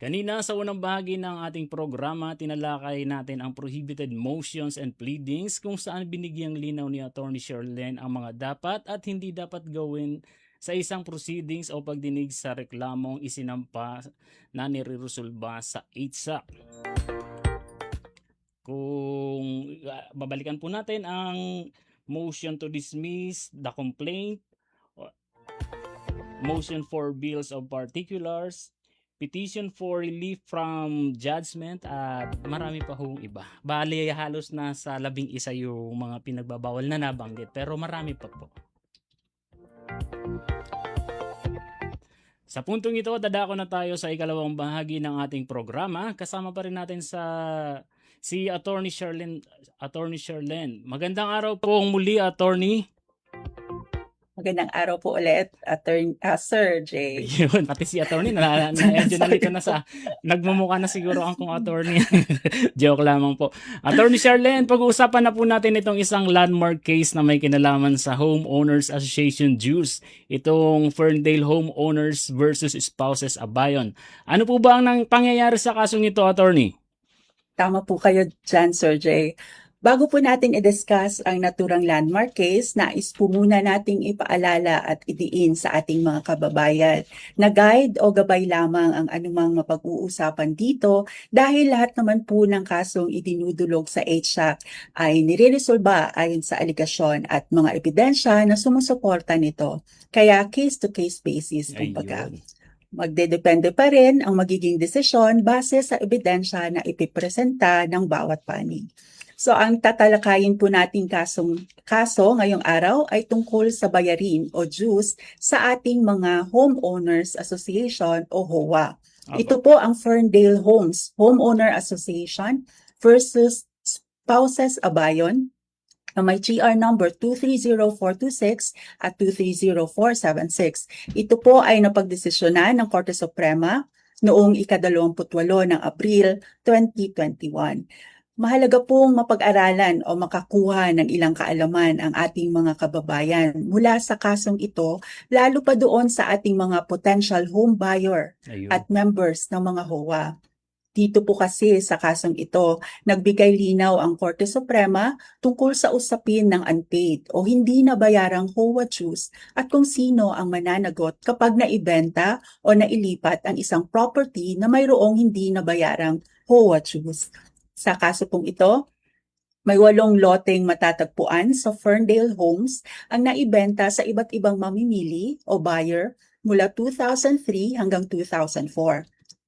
Kanina sa unang bahagi ng ating programa, tinalakay natin ang prohibited motions and pleadings kung saan binigyang linaw ni Attorney Charlene ang mga dapat at hindi dapat gawin sa isang proceedings o pagdinig sa reklamong isinampa na nireresolba sa 8SAC. Kung babalikan po natin ang motion to dismiss the complaint, motion for bills of particulars, petition for relief from judgment at marami pa hong iba. Bali, halos na sa 11 yung mga pinagbabawal na nabanggit pero marami pa po. Sa puntong ito, dadako na tayo sa ikalawang bahagi ng ating programa. Kasama pa rin natin si Attorney Charlene. Magandang araw po muli, Attorney. Magandang araw po ulit, Sir Jay. Yun, pati si Attorney nalito na sa nagmumukha na siguro ang kong Attorney. Joke lamang po. Attorney Charlene, pag-uusapan na po natin itong isang landmark case na may kinalaman sa Homeowners Association dues. Itong Ferndale Homeowners versus Spouses Abayon. Ano po ba ang pangyayari sa kasong ito, Attorney? Tama po kayo dyan, Sir Jay. Bago po natin i-discuss ang naturang landmark case, nais po muna nating ipaalala at idiin sa ating mga kababayan na guide o gabay lamang ang anumang mapag-uusapan dito dahil lahat naman po ng kasong idinudulog sa 8SAC ay nireresolba ayon sa aligasyon at mga ebidensya na sumusuporta nito. Kaya case-to-case basis, kumbaga. Magdedepende pa rin ang magiging desisyon base sa ebidensya na ipipresenta ng bawat panig. So ang tatalakayin po nating kaso ngayong araw ay tungkol sa bayarin o dues sa ating mga Homeowners Association o HOA Ito po ang Ferndale Homes Homeowner Association versus Spouses Abayon na may GR number 230426 at 230476. Ito po ay napagdesisyonan ng Korte Suprema noong ika-28 ng Abril 2021. Mahalaga pong mapag-aralan o makakuha ng ilang kaalaman ang ating mga kababayan mula sa kasong ito, lalo pa doon sa ating mga potential home buyer Ayun. at members ng mga HOA. Dito po kasi sa kasong ito, nagbigay linaw ang Korte Suprema tungkol sa usapin ng unpaid o hindi nabayarang HOA dues at kung sino ang mananagot kapag naibenta o nailipat ang isang property na mayroong hindi nabayarang HOA dues. Sa kaso pong ito, may 8 loteng matatagpuan sa Ferndale Homes ang naibenta sa iba't ibang mamimili o buyer mula 2003 hanggang 2004.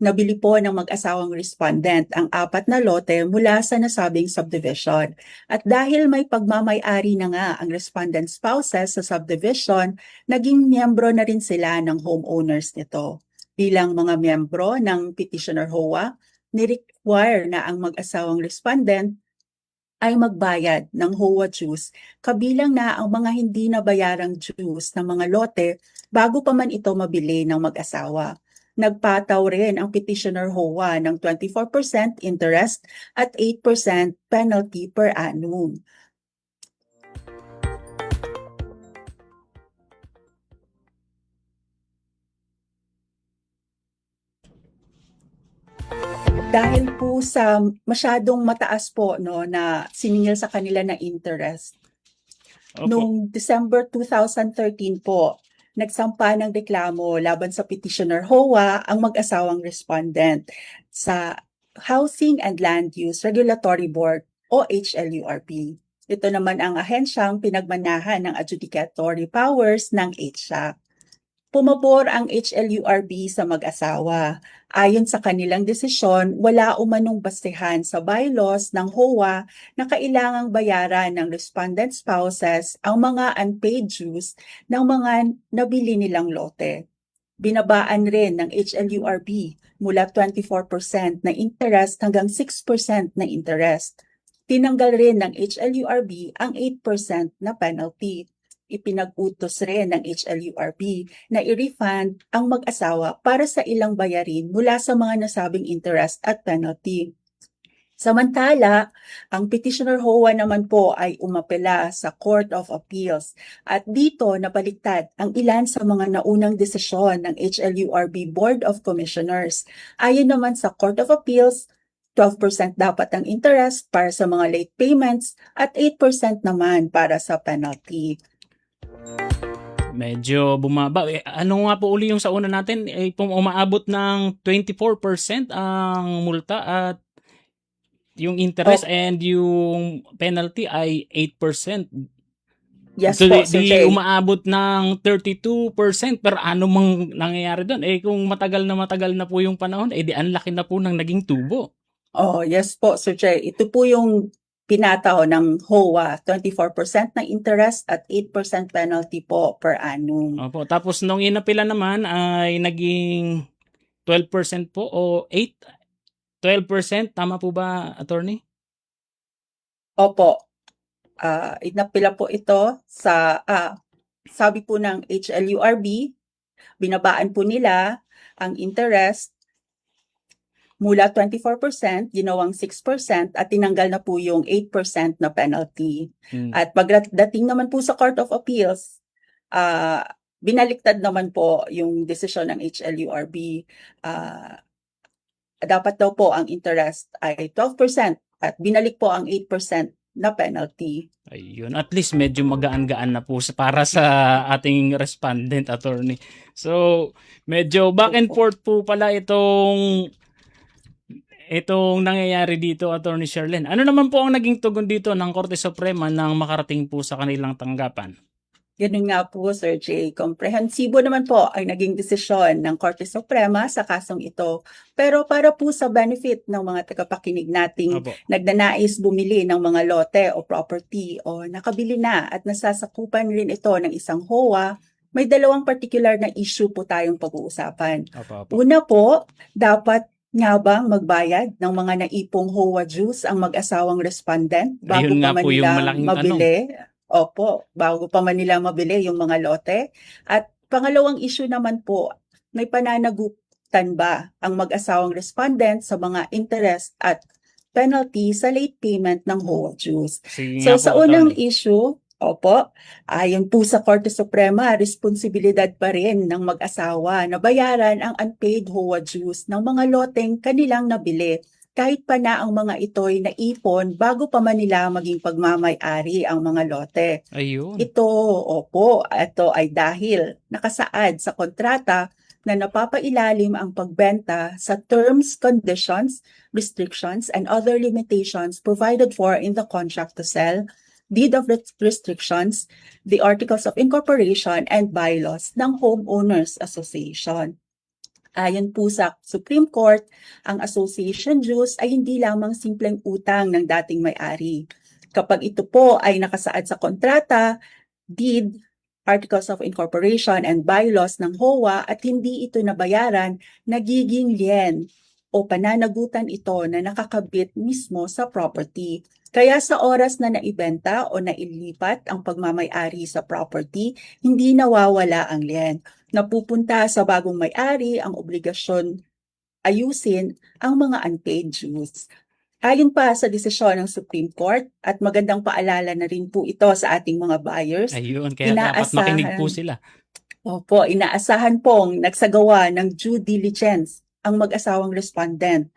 Nabili po ng mag-asawang respondent ang 4 na lote mula sa nasabing subdivision. At dahil may pagmamay-ari na nga ang respondent spouses sa subdivision, naging miyembro na rin sila ng homeowners nito. Bilang mga miyembro ng petitioner HOA, ni-require na ang mag-asawang respondent ay magbayad ng HOA dues, kabilang na ang mga hindi nabayarang dues ng mga lote bago pa man ito mabili ng mag-asawa. Nagpataw rin ang petitioner HOA ng 24% interest at 8% penalty per annum. Dahil po sa masyadong mataas po na siningil sa kanila na interest. Opo. Noong December 2013 po, nagsampa ng reklamo laban sa petitioner HOA ang mag-asawang respondent sa Housing and Land Use Regulatory Board o HLURB. Ito naman ang ahensyang pinagmanahan ng adjudicatory powers ng HSAC. Pumabor ang HLURB sa mag-asawa. Ayon sa kanilang desisyon, wala umanong basehan sa bylaws ng HOA na kailangang bayaran ng respondent spouses ang mga unpaid dues ng mga nabili nilang lote. Binabaan rin ng HLURB mula 24% na interest hanggang 6% na interest. Tinanggal rin ng HLURB ang 8% na penalty. Ipinag-utos rin ng HLURB na i-refund ang mag-asawa para sa ilang bayarin mula sa mga nasabing interest at penalty. Samantala, ang petitioner HOA naman po ay umapela sa Court of Appeals at dito napaliktad ang ilan sa mga naunang desisyon ng HLURB Board of Commissioners. Ayon naman sa Court of Appeals, 12% dapat ang interest para sa mga late payments at 8% naman para sa penalty. Medyo bumaba. Ano nga po uli yung sa una natin? Umaabot ng 24% ang multa at yung interest and yung penalty ay 8%. Yes So, po, Sir Jay. umaabot ng 32%. Pero ano mang nangyayari doon? Kung matagal na po yung panahon, di ang laki na po ng naging tubo. Oh, yes po, Sir Jay. Ito po yung pinataw ng HOA, 24% na interest at 8% penalty po per annum. Opo. Tapos nung inapila naman ay naging 12% po o 12%. Tama po ba, attorney? Opo. Inapila po ito sa, sabi po ng HLURB, binabaan po nila ang interest mula 24%, ginawang 6% at tinanggal na po yung 8% na penalty. At pagdating naman po sa Court of Appeals, binaliktad naman po yung desisyon ng HLURB. Dapat daw po ang interest ay 12% at binalik po ang 8% na penalty. Ayun, at least medyo magaan-gaan na po para sa ating respondent, attorney. So, medyo back and forth po pala itong nangyayari dito, Attorney Sherlyn. Ano naman po ang naging tugon dito ng Korte Suprema nang makarating po sa kanilang tanggapan? Ganun nga po, Sir Jay. Komprehensibo naman po ay naging desisyon ng Korte Suprema sa kasong ito. Pero para po sa benefit ng mga tagapakinig nating nagnanais bumili ng mga lote o property o nakabili na at nasasakupan rin ito ng isang HOA, may dalawang particular na issue po tayong pag-uusapan. Opo. Una po, dapat nga bang magbayad ng mga naipong HOA dues ang mag-asawang respondent bago Ayun pa nga man po yung nila malaking mabili? Opo, bago pa man nila mabili yung mga lote. At pangalawang issue naman po, may pananagutan ba ang mag-asawang respondent sa mga interest at penalty sa late payment ng HOA dues? Sige So nga sa po, unang attorney. issue, opo, ayon po sa Korte Suprema, responsibilidad pa rin ng mag-asawa na bayaran ang unpaid HOA dues ng mga loteng kanilang nabili kahit pa na ang mga ito'y naipon bago pa man nila maging pagmamay-ari ang mga lote. Ayun. Ito ay dahil nakasaad sa kontrata na napapailalim ang pagbenta sa terms, conditions, restrictions, and other limitations provided for in the contract to sell, deed of restrictions, the articles of incorporation, and bylaws ng Homeowners Association. Ayon po sa Supreme Court, ang association dues ay hindi lamang simpleng utang ng dating may-ari. Kapag ito po ay nakasaad sa kontrata, deed, articles of incorporation, and bylaws ng HOA at hindi ito nabayaran, nagiging lien o pananagutan ito na nakakabit mismo sa property. Kaya sa oras na naibenta o nailipat ang pagmamay-ari sa property, hindi nawawala ang lien. Napupunta sa bagong may-ari ang obligasyon ayusin ang mga unpaid dues. Ayon pa sa desisyon ng Supreme Court at magandang paalala na rin po ito sa ating mga buyers. Ayun, kaya dapat makinig po sila. Opo, inaasahan pong nagsagawa ng due diligence ang mag-asawang respondent.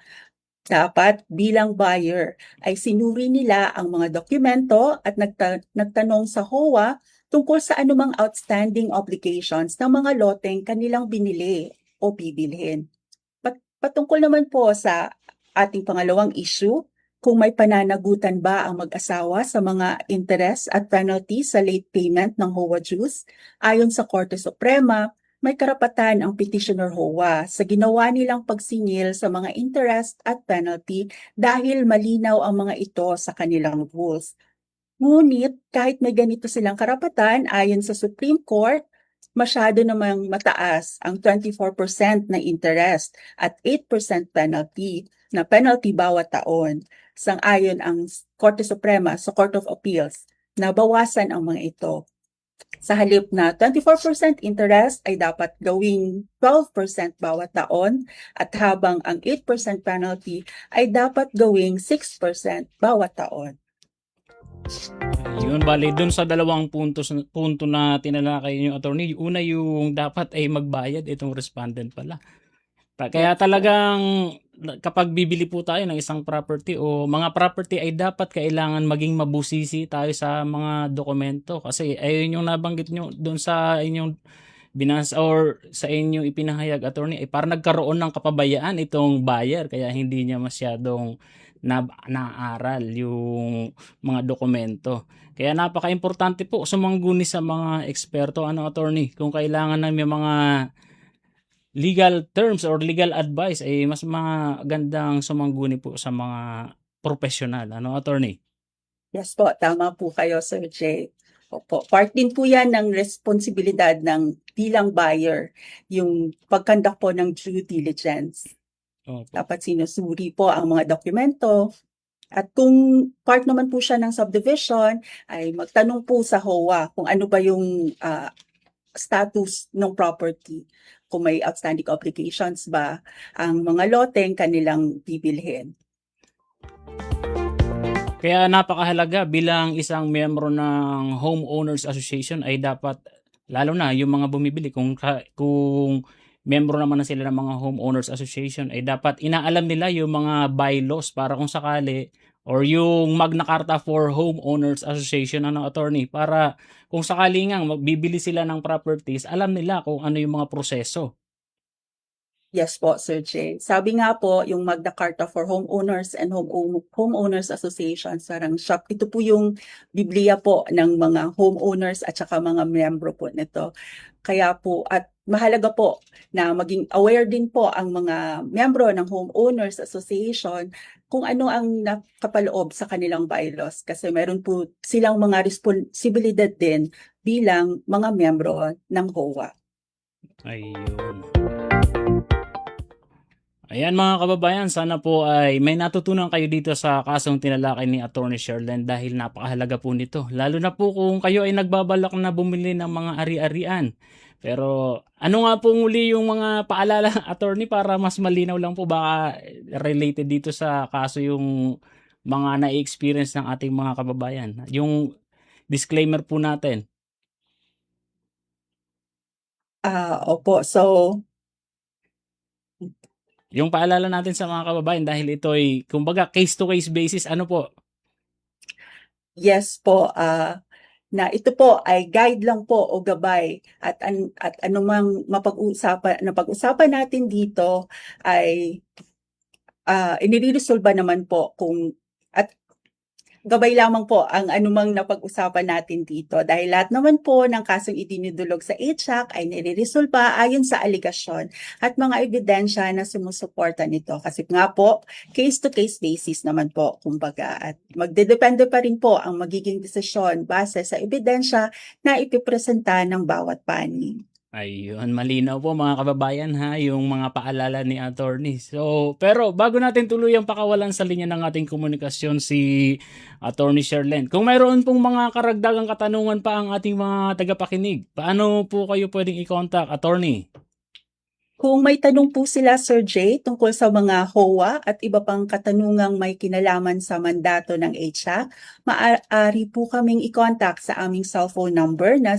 Dapat bilang buyer ay sinuri nila ang mga dokumento at nagtanong sa HOA tungkol sa anumang outstanding obligations ng mga loteng kanilang binili o bibilhin. Patungkol naman po sa ating pangalawang issue, kung may pananagutan ba ang mag-asawa sa mga interest at penalty sa late payment ng HOA dues, ayon sa Korte Suprema, may karapatan ang petitioner HOA sa ginawa nilang pagsingil sa mga interest at penalty dahil malinaw ang mga ito sa kanilang rules. Ngunit kahit may ganito silang karapatan, ayon sa Supreme Court, masyado namang mataas ang 24% na interest at 8% penalty bawat taon. Sang-ayon ang Korte Suprema sa Court of Appeals na bawasan ang mga ito. Sa halip na 24% interest ay dapat gawing 12% bawat taon at habang ang 8% penalty ay dapat gawing 6% bawat taon. Yun, bali, dun sa dalawang punto na tinalakay niyo, attorney, una yung dapat ay magbayad itong respondent pala. Kaya talagang kapag bibili po tayo ng isang property o mga property ay dapat kailangan maging mabusisi tayo sa mga dokumento kasi ayun yung nabanggit nyo doon sa inyong binasa or sa inyong ipinahayag, attorney, ay parang nagkaroon ng kapabayaan itong buyer kaya hindi niya masyadong naaral yung mga dokumento. Kaya napaka-importante po sumangguni sa mga eksperto, attorney, kung kailangan na may mga legal terms or legal advice ay mas magandang sumangguni po sa mga professional, attorney? Yes po, tama po kayo, Sir Jay. Opo, part din po yan ng responsibilidad ng bilang buyer, yung pagkandak po ng due diligence. Opo. Dapat sinusuri po ang mga dokumento. At kung part naman po siya ng subdivision, ay magtanong po sa HOA kung ano ba yung status ng property. Kung may outstanding obligations ba ang mga loteng kanilang bibilhin. Kaya napakahalaga bilang isang miyembro ng Homeowners Association ay dapat, lalo na yung mga bumibili, kung miyembro naman na sila ng mga Homeowners Association, ay dapat inaalam nila yung mga bylaws para kung sakali or yung Magna Carta for Homeowners Association, attorney, para kung sakali nga magbibili sila ng properties, alam nila kung ano yung mga proseso. Yes po, Sir Jay. Sabi nga po, yung Magna Carta for Homeowners and Homeowners Association, ito po yung Biblia po ng mga homeowners at saka mga miyembro po nito. Kaya po, at mahalaga po na maging aware din po ang mga miyembro ng Homeowners Association kung ano ang nakapaloob sa kanilang bylaws. Kasi meron po silang mga responsibilidad din bilang mga miyembro ng HOA. Ayun. Ayan mga kababayan, sana po ay may natutunan kayo dito sa kasong tinalakay ni Attorney Sherlyn dahil napakahalaga po nito. Lalo na po kung kayo ay nagbabalak na bumili ng mga ari-arian. Pero ano nga po muli yung mga paalala, Attorney, para mas malinaw lang po, baka related dito sa kaso yung mga na-experience ng ating mga kababayan. Yung disclaimer po natin. Opo, so Yung paalala natin sa mga kababayan dahil ito ay kumbaga case-to-case basis, ano po? yes po, na ito po ay guide lang po o gabay at anumang napag-usapan natin dito ay iniresolba naman po kung at gabay lamang po ang anumang napag-usapan natin dito dahil lahat naman po ng kasong idinudulog sa HSAC ay nireresolba ayon sa aligasyon at mga ebidensya na sumusuporta nito. Kasi nga po, case-to-case basis naman po, kumbaga. At magdedepende pa rin po ang magiging desisyon base sa ebidensya na ipipresenta ng bawat panig. Ayun, malinaw po mga kababayan ha, yung mga paalala ni Attorney. So, pero bago natin tuluyang pakawalan sa linya ng ating komunikasyon si Attorney Sherlyn, kung mayroon pong mga karagdagang katanungan pa ang ating mga tagapakinig, paano po kayo pwedeng i-contact, Attorney? Kung may tanong po sila, Sir Jay, tungkol sa mga HOA at iba pang katanungang may kinalaman sa mandato ng HSAC, maaari po kaming i-contact sa aming cellphone number na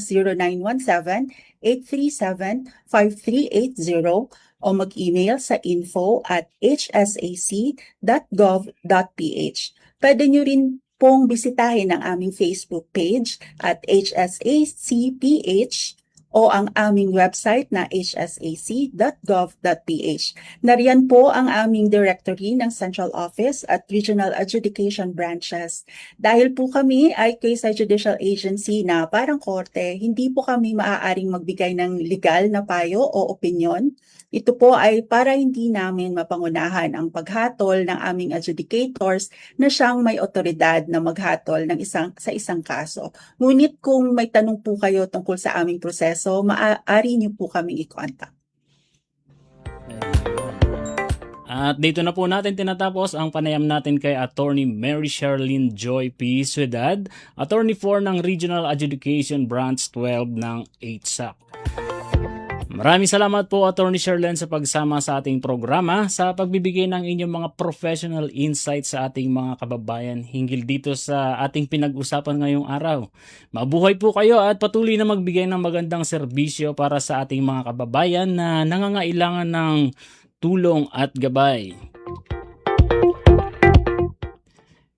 0917-837-5380 o mag-email sa info@hsac.gov.ph. Pwede nyo rin pong bisitahin ang aming Facebook page at HSACPH o ang aming website na hsac.gov.ph. Nariyan po ang aming directory ng Central Office at Regional Adjudication Branches. Dahil po kami ay quasi-judicial agency na parang korte, hindi po kami maaaring magbigay ng legal na payo o opinyon. Ito po ay para hindi namin mapangunahan ang paghatol ng aming adjudicators na siyang may otoridad na maghatol ng sa isang kaso. Ngunit kung may tanong po kayo tungkol sa aming proseso, maaari niyo po kaming i-contact. At dito na po natin tinatapos ang panayam natin kay Attorney Mary Sherlyn Joy P. Ciudad, Attorney 4 ng Regional Adjudication Branch 12 ng HSAC. Maraming salamat po Attorney Sherlyn sa pagsama sa ating programa sa pagbibigay ng inyong mga professional insights sa ating mga kababayan hinggil dito sa ating pinag-usapan ngayong araw. Mabuhay po kayo at patuloy na magbigay ng magandang serbisyo para sa ating mga kababayan na nangangailangan ng tulong at gabay.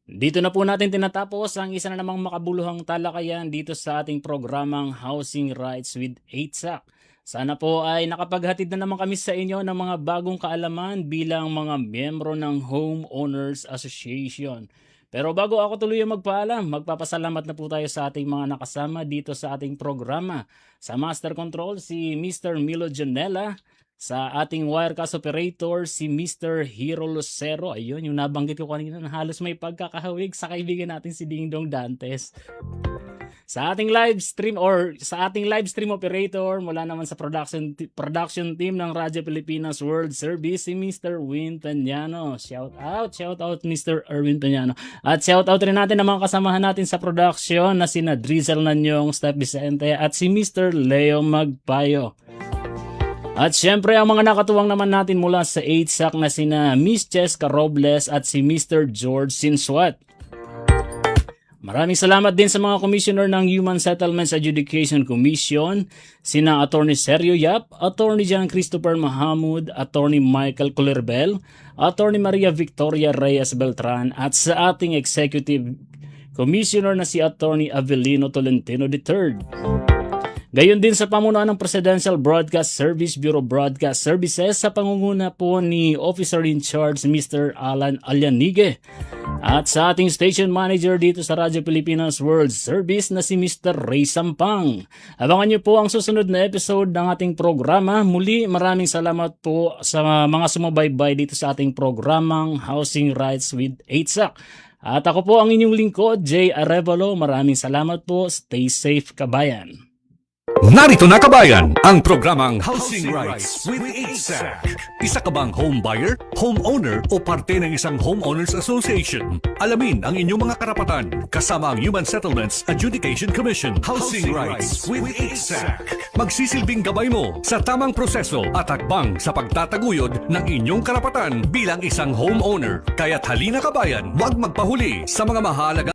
Dito na po natin tinatapos ang isa na namang makabuluhang talakayan dito sa ating programang Housing Rights with HSAC. Sana po ay nakapaghatid na naman kami sa inyo ng mga bagong kaalaman bilang mga miyembro ng Homeowners Association. Pero bago ako tuluyang magpaalam, magpapasalamat na po tayo sa ating mga nakasama dito sa ating programa. Sa Master Control, si Mr. Milo Janela. Sa ating Wirecast Operator, si Mr. Hero Lucero. Ayun, yung nabanggit ko kanina na halos may pagkakahawig sa kaibigan natin si Dingdong Dantes. Sa ating live stream operator mula naman sa production team ng Radyo Pilipinas World Service, si Mr. Win Tanyano. Shout out Mr. Erwin Tanyano. At shout out rin natin ang mga kasamahan natin sa production na sina Drizzle Nanyong, Steph Vicente at si Mr. Leo Magpayo. At syempre ang mga nakatuwang naman natin mula sa HSAC na sina Miss Cheska Robles at si Mr. George Sinswat. Maraming salamat din sa mga commissioner ng Human Settlements Adjudication Commission, sina Attorney Sergio Yap, Attorney John Christopher Mahamud, Attorney Michael Culerbel, Attorney Maria Victoria Reyes Beltran at sa ating Executive Commissioner na si Attorney Avelino Tolentino III. Gayon din sa pamunuan ng Presidential Broadcast Service Bureau Broadcast Services sa pangunguna po ni Officer in Charge Mr. Alan Alyanige. At sa ating station manager dito sa Radyo Pilipinas World Service na si Mr. Ray Sampang. Abangan niyo po ang susunod na episode ng ating programa. Muli maraming salamat po sa mga sumubaybay dito sa ating programang Housing Rights with HSAC. At ako po ang inyong lingkod, Jay Arevalo. Maraming salamat po. Stay safe, kabayan. Narito na kabayan, ang programang Housing Rights with 8SAC. Isa ka bang home buyer, homeowner o parte ng isang homeowners association? Alamin ang inyong mga karapatan kasama ang Human Settlements Adjudication Commission. Housing Rights with 8SAC. Magsisilbing gabay mo sa tamang proseso at hakbang sa pagtataguyod ng inyong karapatan bilang isang homeowner. Kaya't halina kabayan, huwag magpahuli sa mga mahalaga